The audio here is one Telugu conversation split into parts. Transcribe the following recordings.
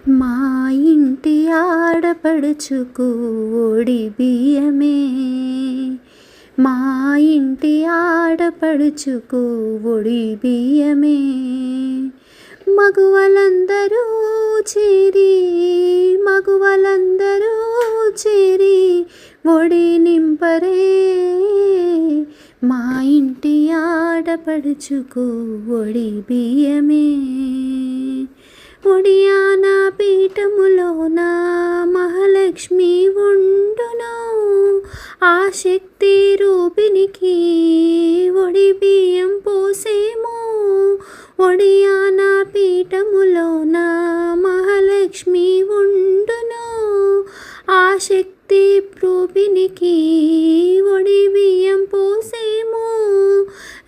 మా ఇంటి ఆడపడుచుకు ఒడి బియ్యమే, మా ఇంటి ఆడపడుచుకు ఒడి బియ్యమే. మగువలందరూ చేరి, మగువలందరూ చేరి ఒడి నింపరే, మా ఇంటి ఆడపడుచుకు ఒడి బియ్యమే. ఒడియాన పీఠములోన మహాలక్ష్మి ఉండును, ఆ శక్తి రూపినికి ఒడి బియ్యం పోసేము. ఒడియాన పీఠములోన మహాలక్ష్మి ఉండును, ఆ శక్తి రూపినికి ఒడి బియ్యం పోసేము.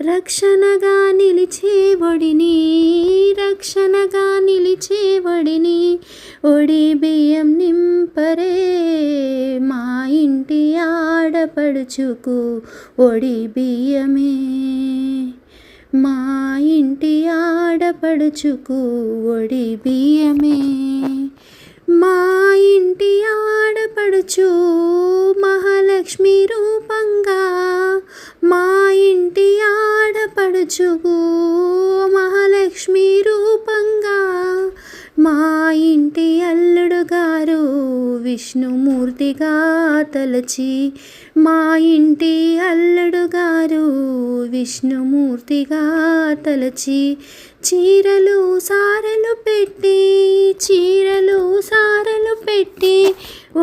రక్షణగా నిలిచే ఒడిని, రక్షణగా నిలిచే ఒడిని ఒడి బియ్యం నింపరే, మా ఇంటి ఆడపడుచుకు ఒడి బియ్యమే, మా ఇంటి ఆడపడుచుకు ఒడి బియ్యమే. మా ఇంటి ఆడపడుచు మహాలక్ష్మి రూపంగా, మా ఇంటి ఆడపడుచుకు మహాలక్ష్మి రూపంగా, మా ఇంటి అల్లుడు గారు విష్ణుమూర్తిగా తలచి, మా ఇంటి అల్లుడు గారు విష్ణుమూర్తిగా తలచి, చీరలు సారెలు పెట్టి, చీరలు సారెలు పెట్టి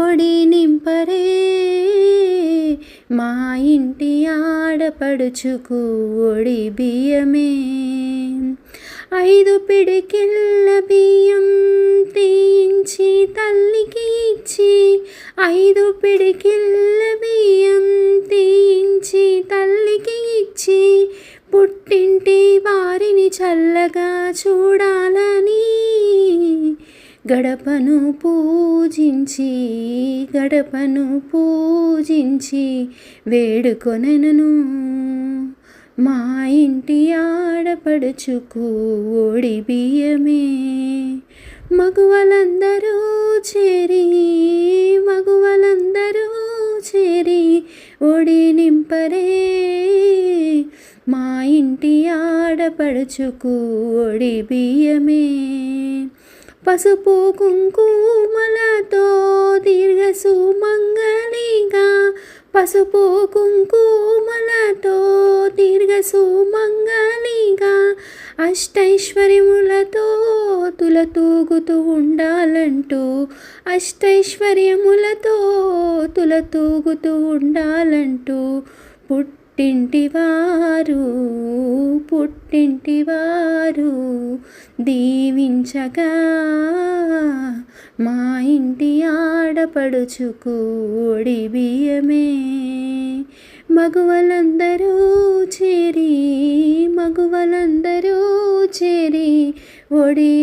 ఒడి నింపరే, మా ఇంటి ఆడపడుచుకు ఒడి బియ్యమే. 5 పిడికిళ్ళ బియ్యం తీయించి తల్లికి ఇచ్చి, 5 పిడికిళ్ళ బియ్యం తీయించి తల్లికి ఇచ్చి, పుట్టింటి వారిని చల్లగా చూడాలని గడపను పూజించి, గడపను పూజించి వేడుకొనెను, మా ఇంటి ఆడపడుచుకు ఒడి బియ్యమే. మగువలందరూ చేరి, మగువలందరూ చేరి ఒడి నింపరే, మా ఇంటి ఆడపడుచుకు ఒడి బియ్యమే. పసుపు కుంకుమలతో దీర్ఘ సుమంగళిగా, పసుపు కుంకుమలతో దీర్ఘ సుమంగళిగా, అష్టైశ్వర్యములతో తులతూగుతూ ఉండాలంటూ, అష్టైశ్వర్యములతో తులతూగుతూ ఉండాలంటూ పుట్టింటివారు, పుట్టింటివారు దీవించగా, మా ఇంటి ఆడపడుచుకు ఒడి బియ్యమే. మగువలందరూ చేరి, మగువలందరూ చేరి ఒడి